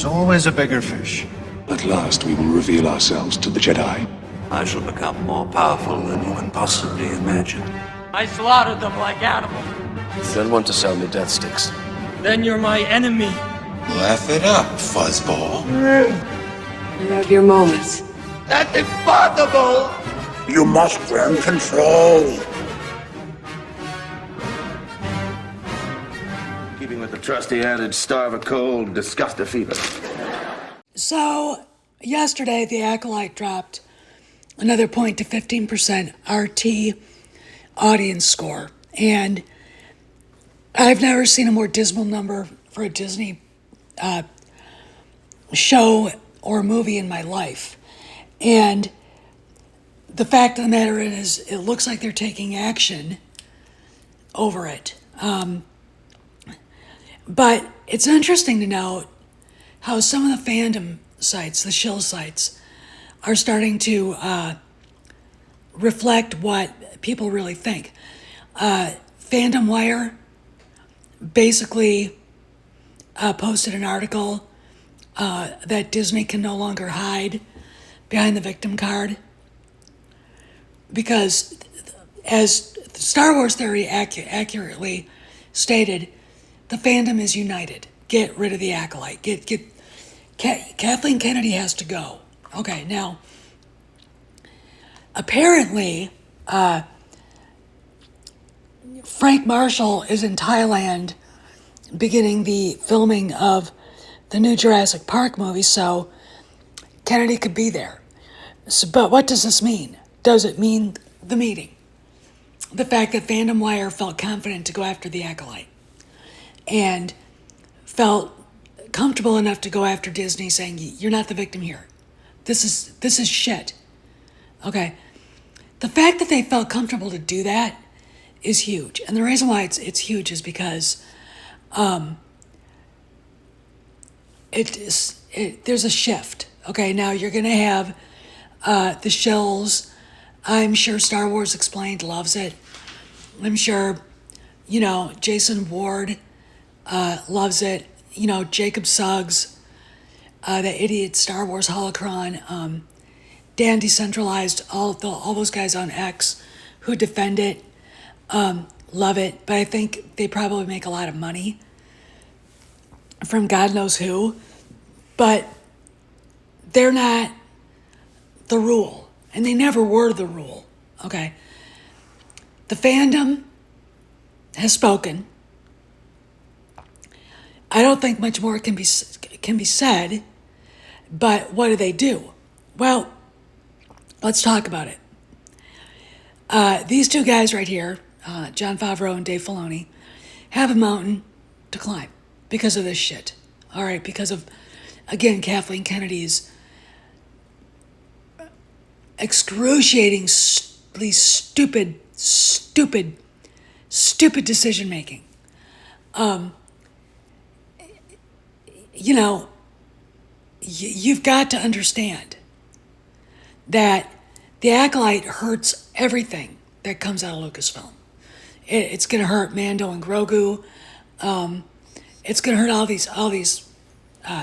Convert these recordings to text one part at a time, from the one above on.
always a bigger fish. At last we will reveal ourselves to the Jedi. I shall become more powerful than you can possibly imagine. I slaughtered them like animals. Don't want to sell me death sticks. Then you're my enemy. Laugh it up, fuzzball. You have your moments. That's impossible! You must learn control. Keeping with the trusty adage, starve a cold, disgust a fever. So, yesterday the Acolyte dropped another point to 15% RT audience score. And I've never seen a more dismal number for a Disney show or movie in my life. And the fact of the matter is, it looks like they're taking action over it. But it's interesting to note how some of the fandom sites, the shill sites, are starting to reflect what people really think. Fandom Wire basically posted an article that Disney can no longer hide behind the victim card, because as Star Wars Theory accurately stated, the fandom is united. Get rid of the Acolyte. Kathleen Kennedy has to go. Okay, now, apparently, Frank Marshall is in Thailand beginning the filming of the new Jurassic Park movie, so Kennedy could be there. So, but what does this mean? Does it mean the meeting? The fact that Fandom Wire felt confident to go after the Acolyte and felt comfortable enough to go after Disney, saying, you're not the victim here. This is shit. Okay. The fact that they felt comfortable to do that is huge. And the reason why it's huge is because there's a shift. Okay, now you're going to have the shills. I'm sure Star Wars Explained loves it. I'm sure, Jason Ward loves it. Jacob Suggs, the idiot Star Wars holocron, Dan Decentralized, all those guys on X who defend it, love it. But I think they probably make a lot of money from God knows who. But they're not the rule, and they never were the rule. Okay, the fandom has spoken. I don't think much more can be said, but what do? Well, let's talk about it. These two guys right here, Jon Favreau and Dave Filoni, have a mountain to climb because of this shit. All right, because of, again, Kathleen Kennedy's excruciatingly stupid decision making. You've got to understand that the Acolyte hurts everything that comes out of Lucasfilm. It's going to hurt Mando and Grogu. It's going to hurt all these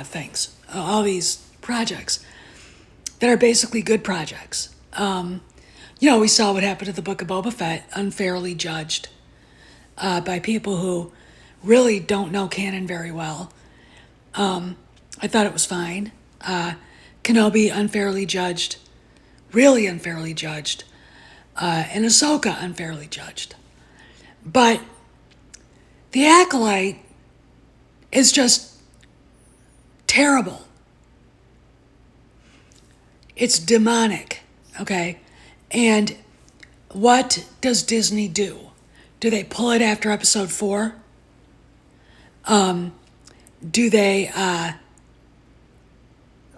things, all these projects that are basically good projects. We saw what happened to the Book of Boba Fett, unfairly judged by people who really don't know canon very well. I thought it was fine. Kenobi unfairly judged, really unfairly judged, and Ahsoka unfairly judged. But the Acolyte is just terrible. It's demonic, okay? And what does Disney do? Do they pull it after episode 4? Do they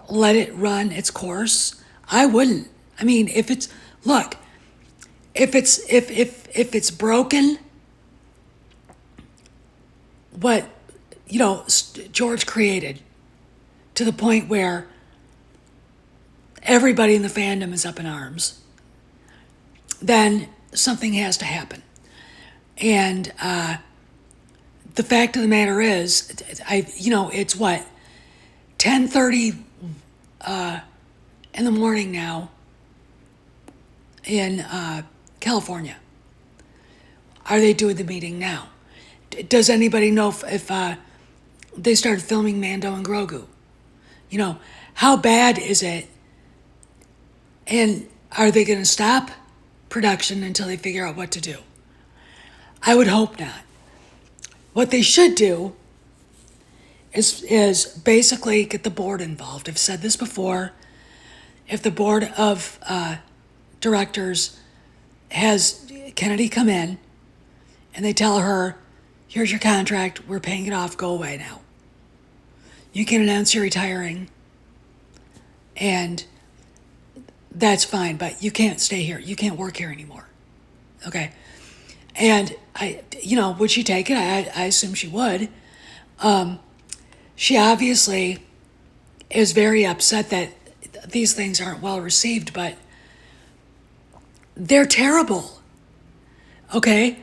let it run its course? I wouldn't. I mean, if it's broken, what George created, to the point where everybody in the fandom is up in arms, then something has to happen. And the fact of the matter is, it's what? 10:30 in the morning now in California. Are they doing the meeting now? Does anybody know if they started filming Mando and Grogu? You know, how bad is it? And are they going to stop production until they figure out what to do? I would hope not. What they should do is basically get the board involved. I've said this before. If the board of directors has Kennedy come in and they tell her, here's your contract, we're paying it off, go away now. You can announce you're retiring, and that's fine, but you can't stay here. You can't work here anymore. Okay? And would she take it? I assume she would. She obviously is very upset that these things aren't well received, but they're terrible. Okay?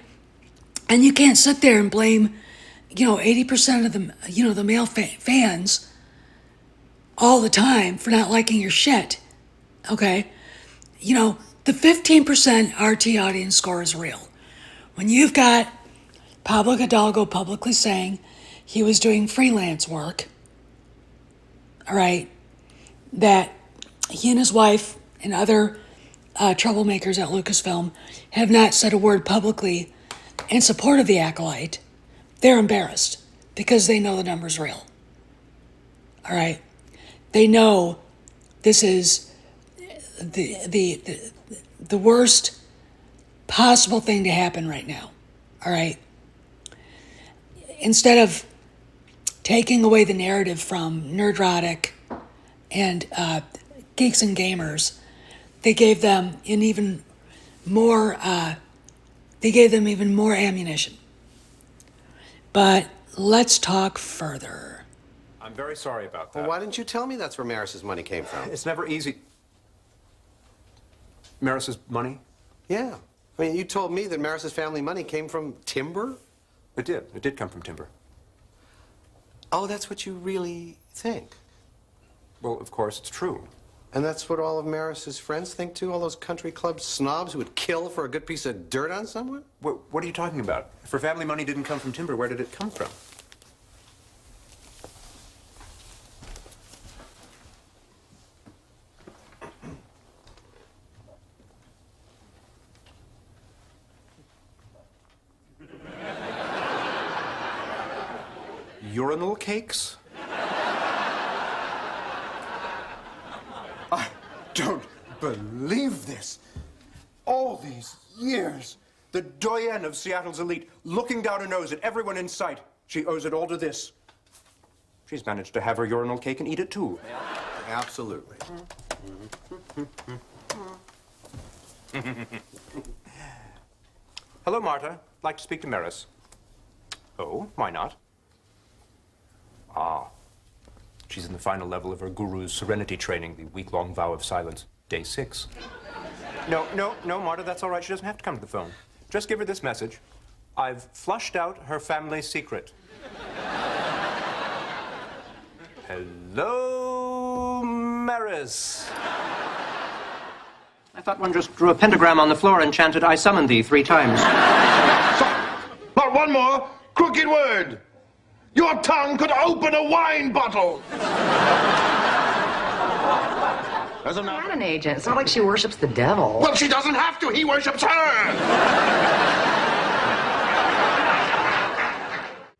And you can't sit there and blame, 80% of the male fans all the time for not liking your shit. Okay? The 15% RT audience score is real. When you've got Pablo Hidalgo publicly saying he was doing freelance work, all right, that he and his wife and other troublemakers at Lucasfilm have not said a word publicly in support of the Acolyte, they're embarrassed because they know the number's real. All right? They know this is the worst possible thing to happen right now. All right? Instead of taking away the narrative from Nerdrotic and Geeks and Gamers, they gave them even more ammunition. But let's talk further. I'm very sorry about that. Well, why didn't you tell me that's where Maris's money came from? It's never easy. Maris's money? Yeah. I mean, you told me that Maris's family money came from timber? It did. It did come from timber. Oh, that's what you really think? Well, of course, it's true. And that's what all of Maris's friends think, too? All those country club snobs who would kill for a good piece of dirt on someone? What are you talking about? If her family money didn't come from timber, where did it come from? Urinal cakes? I don't believe this. All these years. The doyenne of Seattle's elite, looking down her nose at everyone in sight. She owes it all to this. She's managed to have her urinal cake and eat it, too. Absolutely. Hello, Marta. Like to speak to Maris. Oh, why not? Ah. She's in the final level of her guru's serenity training, the week-long vow of silence, day 6. No, Marta, that's all right. She doesn't have to come to the phone. Just give her this message. I've flushed out her family secret. Hello, Maris. I thought one just drew a pentagram on the floor and chanted, I summon thee 3 times. But one more crooked word. Your tongue could open a wine bottle. That's enough. Not an agent. It's not like she worships the devil. Well, she doesn't have to. He worships her.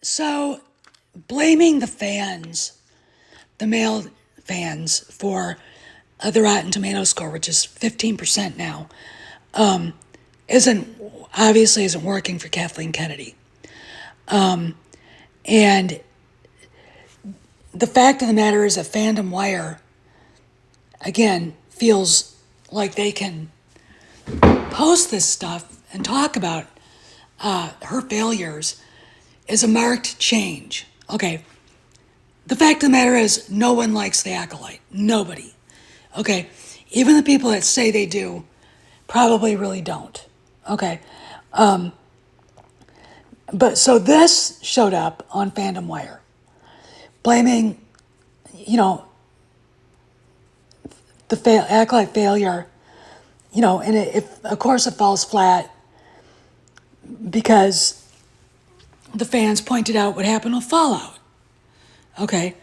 So, blaming the fans, the male fans, for the Rotten Tomato score, which is 15% now, isn't working for Kathleen Kennedy. And the fact of the matter is that Fandom Wire, again, feels like they can post this stuff and talk about her failures is a marked change. Okay, the fact of the matter is no one likes the Acolyte. Nobody. Okay, even the people that say they do probably really don't. Okay, but so this showed up on Fandom Wire, blaming you know, the acolyte failure, you know, and of course it falls flat because the fans pointed out what happened with Fallout. Okay,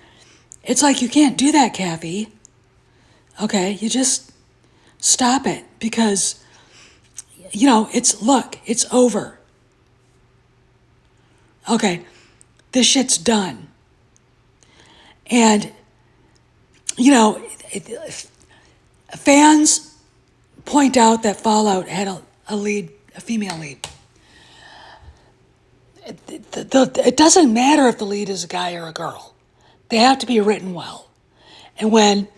it's like you can't do that, Kathy. Okay, you just stop it because, you know, it's over. Okay, this shit's done. And, you know, fans point out that Fallout had a female lead. It doesn't matter if the lead is a guy or a girl. They have to be written well. And when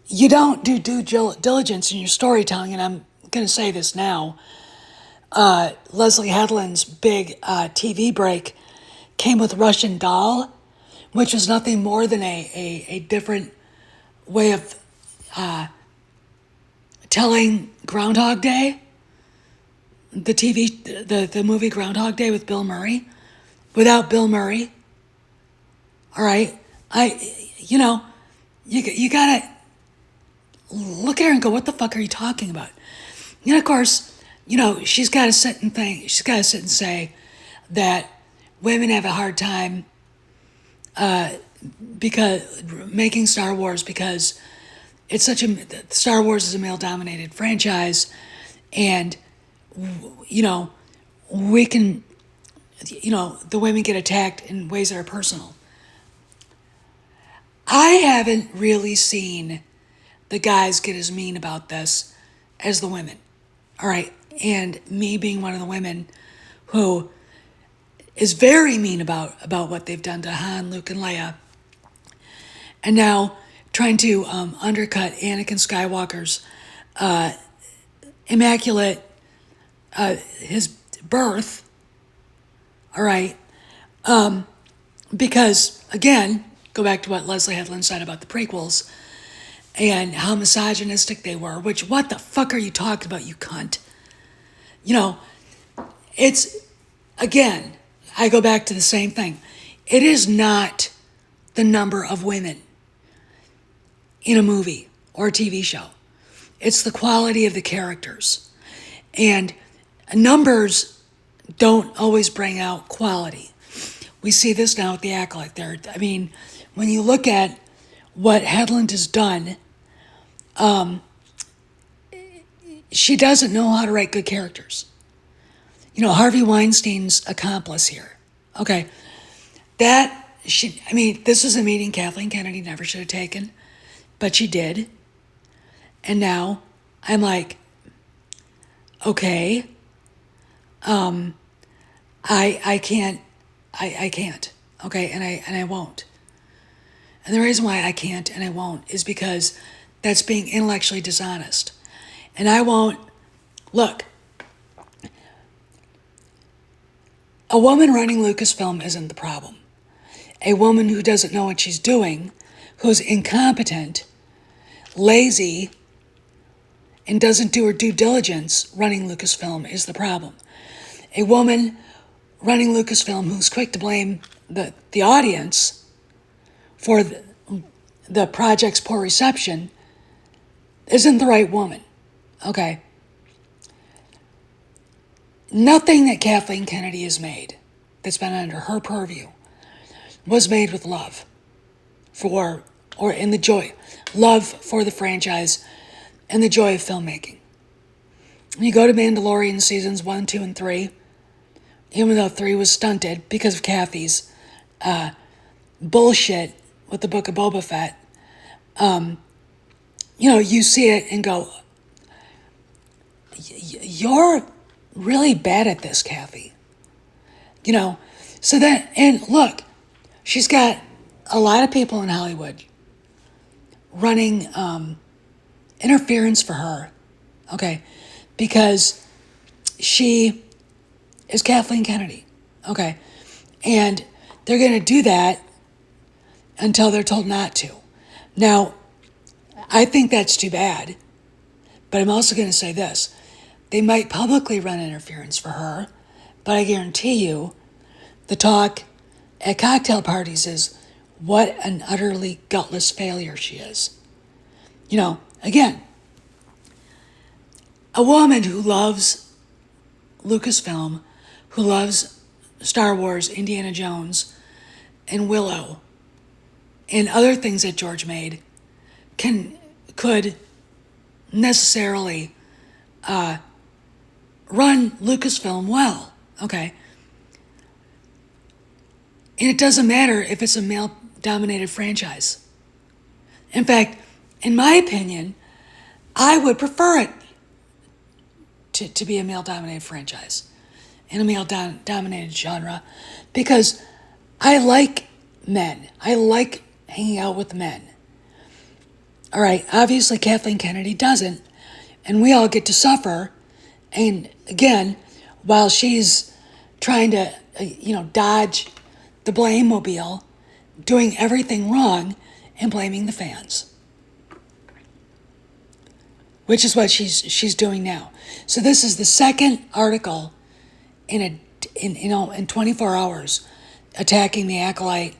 you don't do due diligence in your storytelling, and I'm going to say this now, Leslie Headland's big TV break came with Russian Doll, which was nothing more than a different way of telling Groundhog Day, the movie Groundhog Day with Bill Murray, without Bill Murray. All right, you gotta look at her and go, what the fuck are you talking about? And of course, you know, she's got to sit and say that women have a hard time because making Star Wars because Star Wars is a male-dominated franchise, and you know, we can, you know, the women get attacked in ways that are personal. I haven't really seen the guys get as mean about this as the women. All right. And me being one of the women who is very mean about what they've done to Han, Luke, and Leia. And now trying to undercut Anakin Skywalker's immaculate, his birth. All right. Because, again, go back to what Leslie Headland said about the prequels and how misogynistic they were, which, what the fuck are you talking about, you cunt? You know, it's, again, I go back to the same thing. It is not the number of women in a movie or a TV show. It's the quality of the characters. And numbers don't always bring out quality. We see this now with the Acolyte there. I mean, when you look at what Headland has done, she doesn't know how to write good characters. You know, Harvey Weinstein's accomplice here. Okay. This is a meeting Kathleen Kennedy never should have taken, but she did. And now I'm like, okay, I can't, okay, and I won't. And the reason why I can't and I won't is because that's being intellectually dishonest. And I won't, look, a woman running Lucasfilm isn't the problem. A woman who doesn't know what she's doing, who's incompetent, lazy, and doesn't do her due diligence running Lucasfilm is the problem. A woman running Lucasfilm who's quick to blame the audience for the project's poor reception isn't the right woman. Okay. Nothing that Kathleen Kennedy has made that's been under her purview was made with love for the franchise and the joy of filmmaking. When you go to Mandalorian seasons 1, 2, and 3, even though 3 was stunted because of Kathy's bullshit with the Book of Boba Fett, you see it and go, you're really bad at this, Kathy. So then, and look, she's got a lot of people in Hollywood running interference for her, okay, because she is Kathleen Kennedy, okay, and they're going to do that until they're told not to. Now, I think that's too bad, but I'm also going to say this. They might publicly run interference for her, but I guarantee you the talk at cocktail parties is, what an utterly gutless failure she is. You know, again, a woman who loves Lucasfilm, who loves Star Wars, Indiana Jones, and Willow, and other things that George made, could necessarily run Lucasfilm well, okay? And it doesn't matter if it's a male-dominated franchise. In fact, in my opinion, I would prefer it to be a male-dominated franchise in a male-dominated genre, because I like men. I like hanging out with men. All right, obviously Kathleen Kennedy doesn't, and we all get to suffer. And again, while she's trying to, dodge the blame mobile, doing everything wrong and blaming the fans, which is what she's doing now. So this is the second article in 24 hours attacking the acolyte,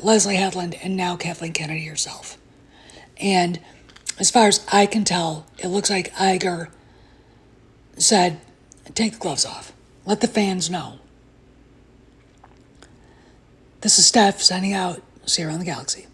Leslie Headland, and now Kathleen Kennedy herself. And as far as I can tell, it looks like Iger said, take the gloves off. Let the fans know. This is Steph signing out. See you around the galaxy.